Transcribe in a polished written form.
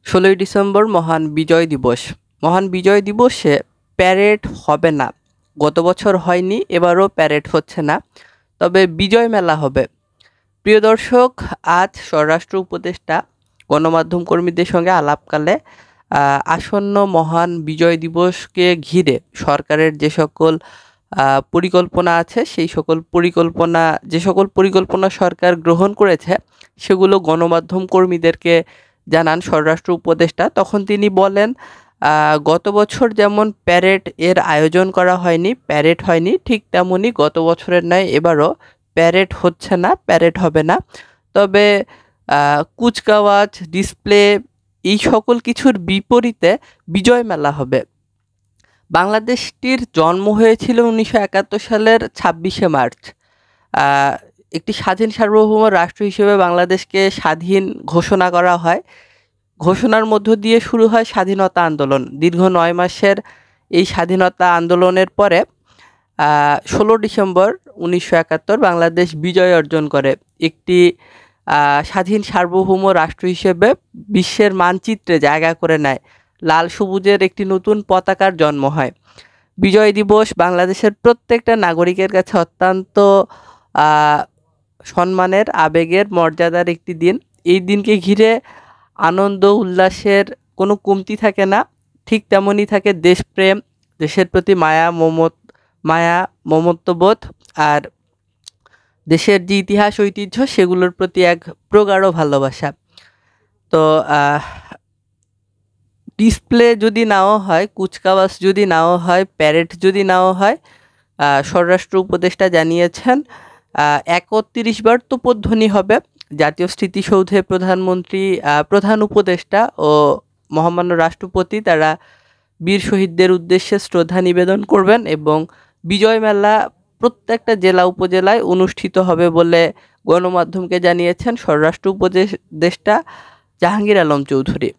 16ই December মহান বিজয় দিবস। মহান বিজয় দিবসে প্যারেড হবে না। গত বছর হয়নি, এবারও প্যারেড হচ্ছে না, তবে বিজয় মেলা হবে। প্রিয় দর্শক, আজ স্বরাষ্ট্র উপদেষ্টা গণমাধ্যম কর্মীদের সঙ্গে আলাপকালে আসন্ন মহান বিজয় দিবসকে ঘিরে সরকারের যে সকল পরিকল্পনা আছে, যে সকল পরিকল্পনা সরকার গ্রহণ করেছে সেগুলো গণমাধ্যম কর্মীদেরকে জানান স্বরাষ্ট্র উপদেষ্টা। তখন তিনি বলেন, গত বছর যেমন প্যারেড এর আয়োজন করা হয়নি, প্যারেড হয়নি, ঠিক তেমনই গত বছরের ন্যায় এবারও প্যারেড হচ্ছে না, প্যারেড হবে না। তবে কুচকাওয়াজ, ডিসপ্লে এই সকল কিছুর বিপরীতে বিজয় মেলা হবে। বাংলাদেশটির জন্ম হয়েছিল 1971 সালের 26শে মার্চ। একটি স্বাধীন সার্বভৌম রাষ্ট্র হিসেবে বাংলাদেশকে স্বাধীন ঘোষণা করা হয়। ঘোষণার মধ্য দিয়ে শুরু হয় স্বাধীনতা আন্দোলন। দীর্ঘ 9 মাসের এই স্বাধীনতা আন্দোলনের পরে 16 ডিসেম্বর 1971 বাংলাদেশ বিজয় অর্জন করে একটি স্বাধীন সার্বভৌম রাষ্ট্র হিসেবে বিশ্বের মানচিত্রে জায়গা করে নেয়। লাল সবুজের একটি নতুন পতাকার জন্ম হয়। বিজয় দিবস বাংলাদেশের প্রত্যেকটা নাগরিকের কাছে অত্যন্ত সম্মানের, আবেগের, মর্যাদার একটি দিন। এই দিনকে ঘিরে আনন্দ উল্লাসের কোনো কমতি থাকে না, ঠিক তেমনই থাকে দেশপ্রেম, দেশের প্রতি মায়া মমত্ববোধ, আর দেশের যে ইতিহাস ঐতিহ্য সেগুলোর প্রতি এক প্রগাঢ় ভালোবাসা। তো ডিসপ্লে যদি নাও হয়, কুচকাওয়াজ যদি নাও হয়, প্যারেড যদি নাও হয়, স্বরাষ্ট্র উপদেষ্টা জানিয়েছেন 31 বার তোপধ্বনি হবে। জাতীয় স্মৃতিসৌধে প্রধানমন্ত্রী, প্রধান উপদেষ্টা ও মহামান্য রাষ্ট্রপতি তারা বীর শহীদদের উদ্দেশ্যে শ্রদ্ধা নিবেদন করবেন এবং বিজয় মেলা প্রত্যেকটা জেলা উপজেলায় অনুষ্ঠিত হবে বলে গণমাধ্যমকে জানিয়েছেন স্বরাষ্ট্র উপদেষ্টা জাহাঙ্গীর আলম চৌধুরী।